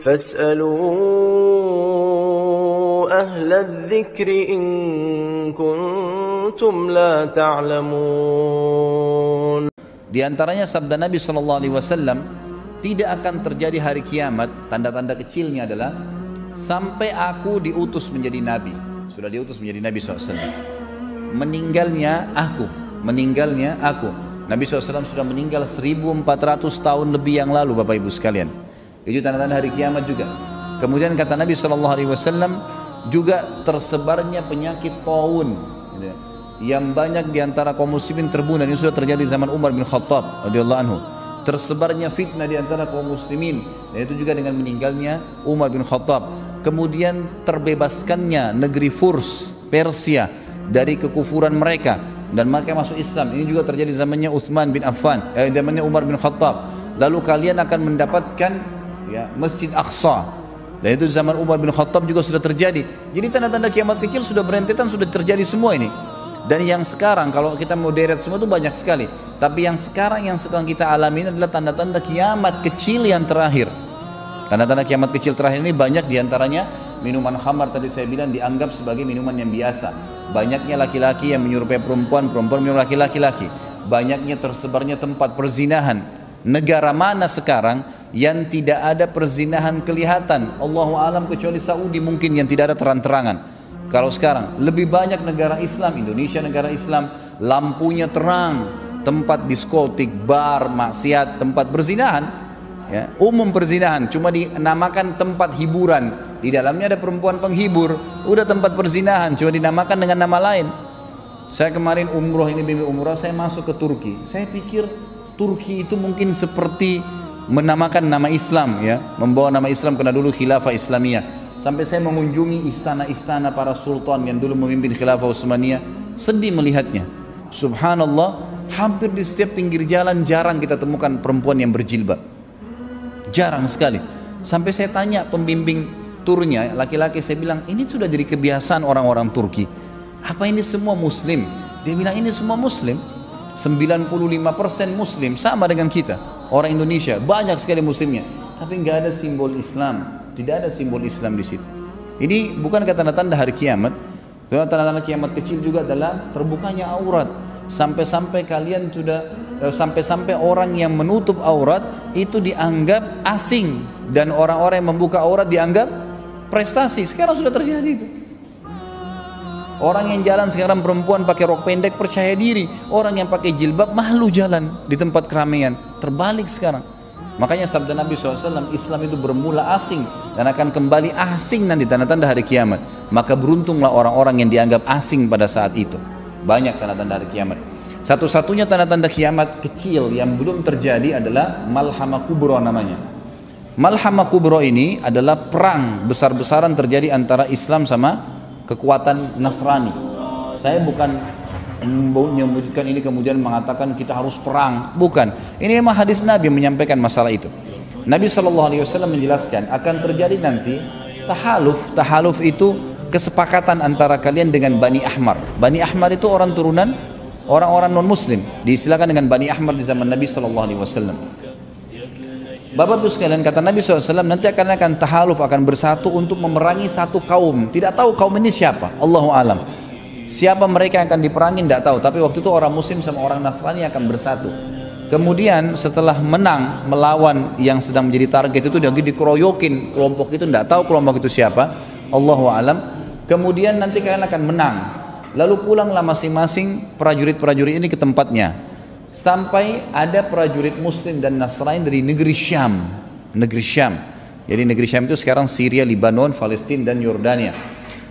فاسألوا أهل الذكر إن كنتم لا تعلمون. Di antaranya sabda Nabi SAW, tidak akan terjadi hari kiamat, tanda-tanda kecilnya adalah sampai aku diutus menjadi Nabi. Sudah diutus menjadi Nabi SAW. Meninggalnya aku. Nabi SAW sudah meninggal 1400 tahun lebih yang lalu, Bapak Ibu sekalian. Itu tanda-tanda hari kiamat juga. Kemudian kata Nabi SAW, juga tersebarnya penyakit taun, gitu, yang banyak diantara kaum muslimin terbunuh. Ini sudah terjadi di zaman Umar bin Khattab radhiyallahu anhu. Tersebarnya fitnah di antara kaum muslimin, dan itu juga dengan meninggalnya Umar bin Khattab. Kemudian terbebaskannya negeri Furs, Persia, dari kekufuran mereka dan mereka masuk Islam. Ini juga terjadi zamannya Uthman bin Affan, zamannya Umar bin Khattab. Lalu kalian akan mendapatkan Masjid Aqsa, dan itu zaman Umar bin Khattab juga sudah terjadi. Jadi tanda-tanda kiamat kecil sudah berentetan, sudah terjadi semua ini. Dan yang sekarang kalau kita mau deret semua itu banyak sekali. Tapi yang sekarang yang sedang kita alami ini adalah tanda-tanda kiamat kecil yang terakhir. Tanda-tanda kiamat kecil terakhir ini banyak diantaranya minuman khamar, tadi saya bilang dianggap sebagai minuman yang biasa. Banyaknya laki-laki yang menyerupai perempuan, perempuan menyerupai laki-laki. Banyaknya tersebarnya tempat perzinahan. Negara mana sekarang yang tidak ada perzinahan kelihatan? Allahu alam, kecuali Saudi mungkin yang tidak ada terang-terangan. Kalau sekarang lebih banyak negara Islam, Indonesia negara Islam, lampunya terang, tempat diskotik, bar, maksiat, tempat perzinahan, umum perzinahan, cuma dinamakan tempat hiburan. Di dalamnya ada perempuan penghibur, udah tempat perzinahan, cuma dinamakan dengan nama lain. Saya kemarin umroh, ini bimbing umroh, saya masuk ke Turki. Saya pikir Turki itu mungkin seperti menamakan nama Islam, membawa nama Islam karena dulu khilafah Islamiyah. Sampai saya mengunjungi istana-istana para sultan yang dulu memimpin khilafah Utsmaniyah, sedih melihatnya. Subhanallah, hampir di setiap pinggir jalan jarang kita temukan perempuan yang berjilbab. Jarang sekali. Sampai saya tanya pembimbing turnya, laki-laki, saya bilang, ini sudah jadi kebiasaan orang-orang Turki. Apa ini semua muslim? Dia bilang ini semua muslim. 95% muslim, sama dengan kita. Orang Indonesia, banyak sekali muslimnya. Tapi nggak ada simbol Islam. Tidak ada simbol Islam di situ. Ini bukan tanda-tanda hari kiamat. Tanda-tanda kiamat kecil juga adalah terbukanya aurat. Sampai-sampai kalian sudah, sampai-sampai orang yang menutup aurat itu dianggap asing, dan orang-orang yang membuka aurat dianggap prestasi. Sekarang sudah terjadi itu. Orang yang jalan sekarang perempuan pakai rok pendek percaya diri. Orang yang pakai jilbab malu jalan di tempat keramaian. Terbalik sekarang. Makanya sabda Nabi SAW, Islam itu bermula asing dan akan kembali asing nanti, tanda-tanda hari kiamat. Maka beruntunglah orang-orang yang dianggap asing pada saat itu. Banyak tanda-tanda hari kiamat. Satu-satunya tanda-tanda kiamat kecil yang belum terjadi adalah Malhamah Kubra namanya. Malhamah Kubra ini adalah perang besar-besaran terjadi antara Islam sama kekuatan Nasrani. Saya bukan menyebutkan ini kemudian mengatakan kita harus perang, bukan. Ini memang hadis Nabi menyampaikan masalah itu. Nabi SAW menjelaskan akan terjadi nanti tahaluf. Tahaluf itu kesepakatan antara kalian dengan Bani Ahmar. Bani Ahmar itu orang turunan orang-orang non muslim, diistilahkan dengan Bani Ahmar di zaman Nabi SAW. Bapak Ibu sekalian, kata Nabi SAW, nanti akan tahaluf, akan bersatu untuk memerangi satu kaum. Tidak tahu kaum ini siapa, Allahu alam. Siapa mereka yang akan diperangi tidak tahu, tapi waktu itu orang muslim sama orang Nasrani akan bersatu. Kemudian setelah menang melawan yang sedang menjadi target itu, dia dikeroyokin kelompok itu, tidak tahu kelompok itu siapa, Allahu alam. Kemudian nanti kalian akan menang. Lalu pulanglah masing-masing prajurit-prajurit ini ke tempatnya. Sampai ada prajurit muslim dan Nasrani dari negeri Syam. Negeri Syam. Jadi negeri Syam itu sekarang Syria, Lebanon, Palestina dan Yordania.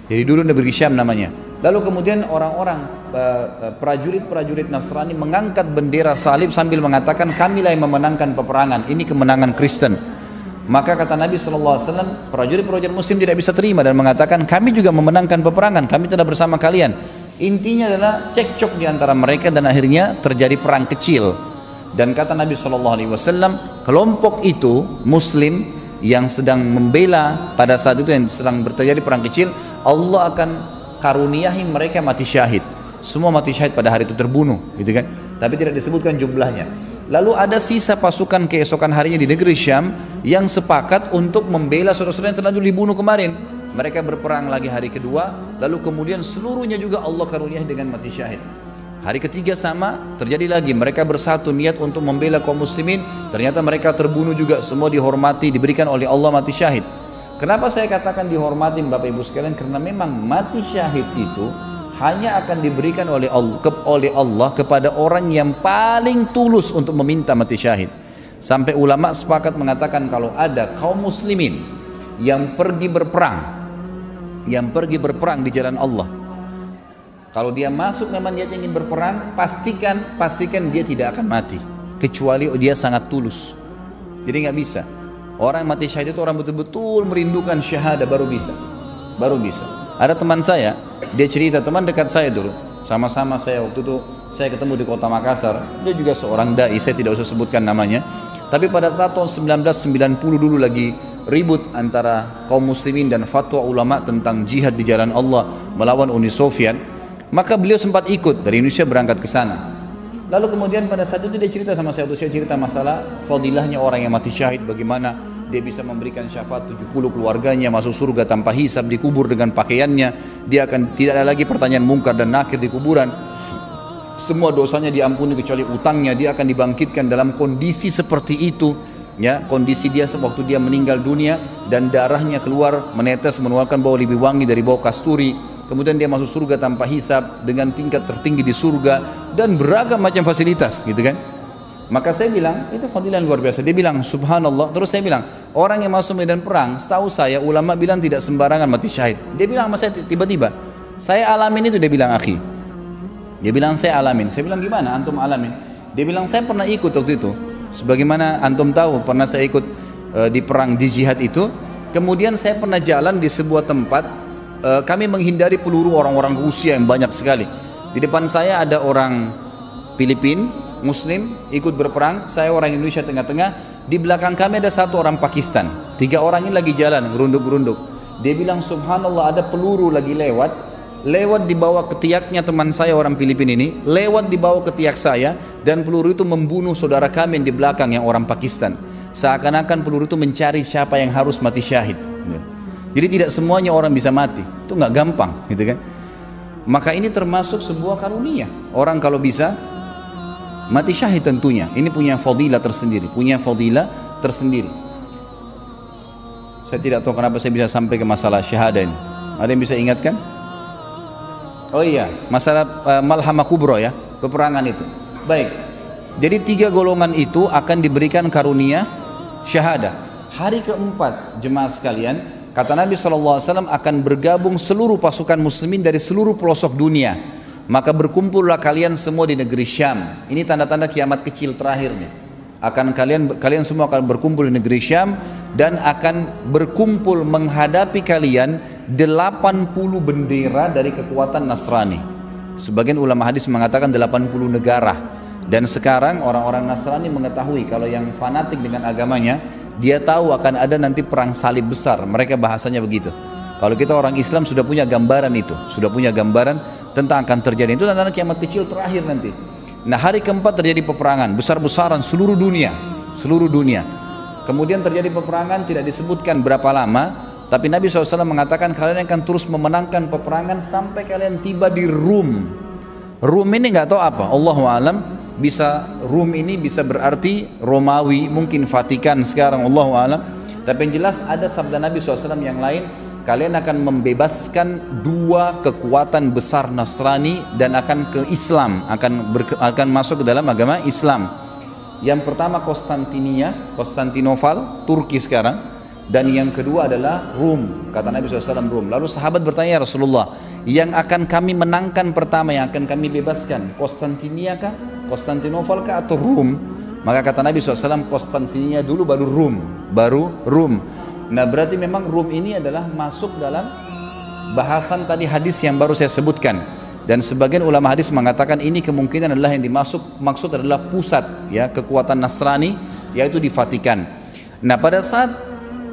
Jadi dulu negeri Syam namanya. Lalu kemudian orang-orang prajurit-prajurit Nasrani mengangkat bendera salib sambil mengatakan, kamilah yang memenangkan peperangan, ini kemenangan Kristen. Maka kata Nabi SAW, prajurit-prajurit muslim tidak bisa terima dan mengatakan, kami juga memenangkan peperangan, kami tidak bersama kalian. Intinya adalah cekcok di antara mereka dan akhirnya terjadi perang kecil. Dan kata Nabi SAW, kelompok itu muslim yang sedang membela pada saat itu yang sedang terjadi perang kecil, Allah akan karuniahi mereka mati syahid. Semua mati syahid pada hari itu terbunuh, gitu kan? Tapi tidak disebutkan jumlahnya. Lalu ada sisa pasukan keesokan harinya di negeri Syam yang sepakat untuk membela saudara-saudara yang terlanjur dibunuh kemarin. Mereka berperang lagi hari kedua, lalu kemudian seluruhnya juga Allah karuniai dengan mati syahid. Hari ketiga sama, terjadi lagi, mereka bersatu niat untuk membela kaum muslimin, ternyata mereka terbunuh juga, semua dihormati, diberikan oleh Allah mati syahid. Kenapa saya katakan dihormatin Bapak Ibu sekalian? Karena memang mati syahid itu hanya akan diberikan oleh Allah kepada orang yang paling tulus untuk meminta mati syahid. Sampai ulama sepakat mengatakan kalau ada kaum muslimin yang pergi berperang di jalan Allah, kalau dia masuk memang dia ingin berperang, pastikan dia tidak akan mati kecuali dia sangat tulus. Jadi nggak bisa. Orang mati syahid itu orang betul-betul merindukan syahadah baru bisa. Ada teman saya, dia cerita, teman dekat saya dulu, sama-sama saya waktu itu saya ketemu di kota Makassar. Dia juga seorang dai, saya tidak usah sebutkan namanya. Tapi pada saat tahun 1990 dulu lagi ribut antara kaum muslimin dan fatwa ulama tentang jihad di jalan Allah melawan Uni Soviet, maka beliau sempat ikut dari Indonesia berangkat ke sana. Lalu kemudian pada saat itu dia cerita sama saya, saya cerita masalah fadilahnya orang yang mati syahid, bagaimana dia bisa memberikan syafaat 70 keluarganya masuk surga tanpa hisab, dikubur dengan pakaiannya, dia akan tidak ada lagi pertanyaan mungkar dan nakir di kuburan, semua dosanya diampuni kecuali utangnya, dia akan dibangkitkan dalam kondisi seperti itu, ya, kondisi dia waktu dia meninggal dunia dan darahnya keluar menetes mengeluarkan bau lebih wangi dari bau kasturi, kemudian dia masuk surga tanpa hisab dengan tingkat tertinggi di surga dan beragam macam fasilitas, gitu kan. Maka saya bilang itu fadilah luar biasa. Dia bilang subhanallah. Terus saya bilang orang yang masuk medan perang, setahu saya ulama bilang tidak sembarangan mati syahid. Dia bilang sama saya tiba-tiba, saya alamin itu. Dia bilang akhi, dia bilang saya alamin. Saya bilang gimana antum alamin? Dia bilang saya pernah ikut waktu itu. Sebagaimana antum tahu pernah saya ikut di perang di jihad itu. Kemudian saya pernah jalan di sebuah tempat, kami menghindari peluru orang-orang Rusia yang banyak sekali. Di depan saya ada orang Filipina Muslim ikut berperang, saya orang Indonesia tengah-tengah, di belakang kami ada satu orang Pakistan. 3 orang ini lagi jalan gerunduk-gerunduk. Dia bilang subhanallah ada peluru lagi lewat di bawah ketiaknya teman saya orang Filipina ini, lewat di bawah ketiak saya, dan peluru itu membunuh saudara kami yang di belakang yang orang Pakistan. Seakan-akan peluru itu mencari siapa yang harus mati syahid. Jadi tidak semuanya orang bisa mati, itu nggak gampang, gitu kan. Maka ini termasuk sebuah karunia. Orang kalau bisa mati syahid tentunya, ini punya fadilah tersendiri, Saya tidak tahu kenapa saya bisa sampai ke masalah syahadah ini. Ada yang bisa ingatkan? Oh iya, masalah malhamah kubro ya, peperangan itu. Baik, jadi 3 golongan itu akan diberikan karunia syahadah. Hari keempat jemaah sekalian, kata Nabi SAW akan bergabung seluruh pasukan muslimin dari seluruh pelosok dunia. Maka berkumpullah kalian semua di negeri Syam. Ini tanda-tanda kiamat kecil terakhir nih. Kalian semua akan berkumpul di negeri Syam dan akan berkumpul menghadapi kalian 80 bendera dari kekuatan Nasrani. Sebagian ulama hadis mengatakan 80 negara. Dan sekarang orang-orang Nasrani mengetahui kalau yang fanatik dengan agamanya, dia tahu akan ada nanti perang salib besar. Mereka bahasanya begitu. Kalau kita orang Islam sudah punya gambaran itu, sudah punya gambaran tentang akan terjadi itu tanda kiamat kecil terakhir nanti. Nah, hari keempat terjadi peperangan besar-besaran seluruh dunia. Kemudian terjadi peperangan tidak disebutkan berapa lama, tapi Nabi SAW mengatakan kalian akan terus memenangkan peperangan sampai kalian tiba di Rum. Rum ini nggak tahu apa, Allahu a'lam. Rum ini bisa berarti Romawi, mungkin Vatikan sekarang, Allahu a'lam. Tapi yang jelas ada sabda Nabi SAW yang lain. Kalian akan membebaskan 2 kekuatan besar Nasrani dan akan ke Islam, akan masuk ke dalam agama Islam. Yang pertama Konstantinopel, Turki sekarang, dan yang kedua adalah Rum, kata Nabi SAW Rum. Lalu sahabat bertanya, ya Rasulullah, yang akan kami menangkan pertama, yang akan kami bebaskan, Konstantinopel kah atau Rum? Maka kata Nabi SAW, Konstantinia dulu baru Rum. Nah berarti memang Rum ini adalah masuk dalam bahasan tadi hadis yang baru saya sebutkan. Dan sebagian ulama hadis mengatakan ini kemungkinan adalah yang maksud adalah pusat ya kekuatan Nasrani, yaitu di Vatikan. Nah pada saat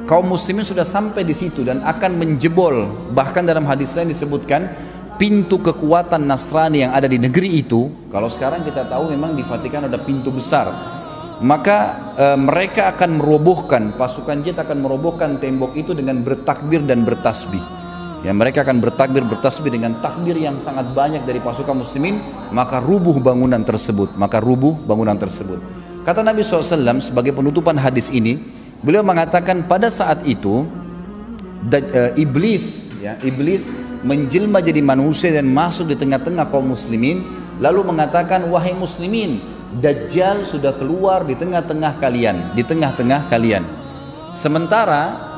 kaum muslimin sudah sampai di situ dan akan menjebol, bahkan dalam hadis lain disebutkan pintu kekuatan Nasrani yang ada di negeri itu. Kalau sekarang kita tahu memang di Vatikan ada pintu besar. maka mereka akan merobohkan, pasukan jihad akan merobohkan tembok itu dengan bertakbir dan bertasbih. Ya, mereka akan bertakbir bertasbih dengan takbir yang sangat banyak dari pasukan muslimin, maka rubuh bangunan tersebut. Kata Nabi SAW sebagai penutupan hadis ini, beliau mengatakan pada saat itu iblis menjelma jadi manusia dan masuk di tengah-tengah kaum muslimin, lalu mengatakan, wahai muslimin, Dajjal sudah keluar di tengah-tengah kalian. Sementara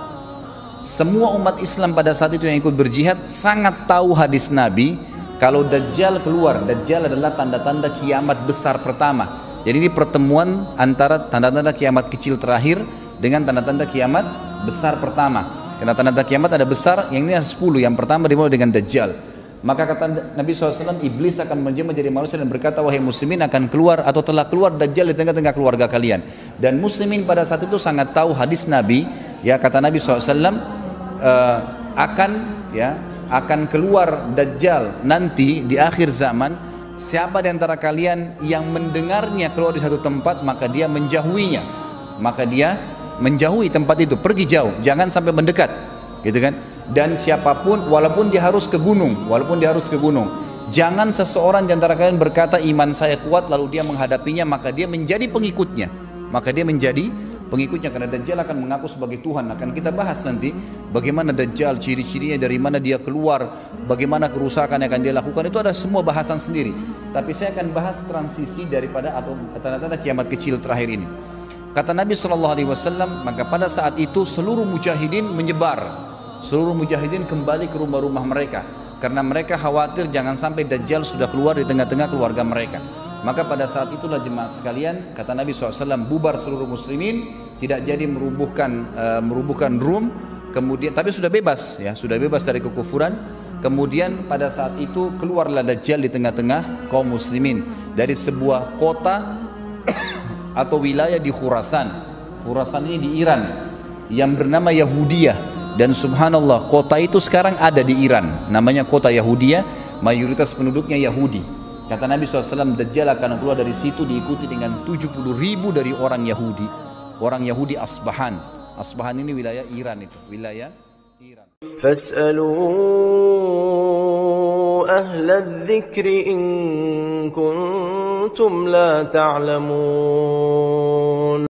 semua umat Islam pada saat itu yang ikut berjihad sangat tahu hadis Nabi kalau Dajjal keluar. Dajjal adalah tanda-tanda kiamat besar pertama. Jadi ini pertemuan antara tanda-tanda kiamat kecil terakhir dengan tanda-tanda kiamat besar pertama. Karena tanda-tanda kiamat ada besar, yang ini ada 10. Yang pertama dimulai dengan Dajjal. Maka kata Nabi SAW, iblis akan menjelma menjadi manusia dan berkata, wahai muslimin, akan keluar atau telah keluar Dajjal di tengah-tengah keluarga kalian. Dan muslimin pada saat itu sangat tahu hadis Nabi, ya, kata Nabi SAW, akan keluar Dajjal nanti di akhir zaman. Siapa di antara kalian yang mendengarnya keluar di satu tempat, maka dia menjauhinya. Maka dia menjauhi tempat itu, pergi jauh, jangan sampai mendekat, gitu kan? Dan siapapun, walaupun dia harus ke gunung, jangan seseorang di antara kalian berkata iman saya kuat lalu dia menghadapinya, maka dia menjadi pengikutnya. Karena Dajjal akan mengaku sebagai Tuhan. Akan kita bahas nanti bagaimana Dajjal, ciri-cirinya, dari mana dia keluar, bagaimana kerusakan yang akan dia lakukan, itu ada semua bahasan sendiri. Tapi saya akan bahas transisi daripada atau tanda-tanda kiamat kecil terakhir ini. Kata Nabi SAW, maka pada saat itu seluruh mujahidin menyebar. Seluruh mujahidin kembali ke rumah-rumah mereka, karena mereka khawatir jangan sampai Dajjal sudah keluar di tengah-tengah keluarga mereka. Maka pada saat itulah jemaah sekalian, kata Nabi SAW, bubar seluruh muslimin, tidak jadi merubuhkan Rum, kemudian tapi sudah bebas dari kekufuran. Kemudian pada saat itu keluarlah Dajjal di tengah-tengah kaum muslimin dari sebuah kota atau wilayah di Khurasan. Khurasan ini di Iran yang bernama Yahudiyah. Dan subhanallah, kota itu sekarang ada di Iran, namanya kota Yahudiyah, mayoritas penduduknya Yahudi. Kata Nabi SAW, Dajjal akan keluar dari situ diikuti dengan 70.000 dari orang Yahudi Asbahan. Asbahan ini wilayah Iran itu, wilayah Iran. Fas'alu ahla dzikri in kuntum la ta'lamun.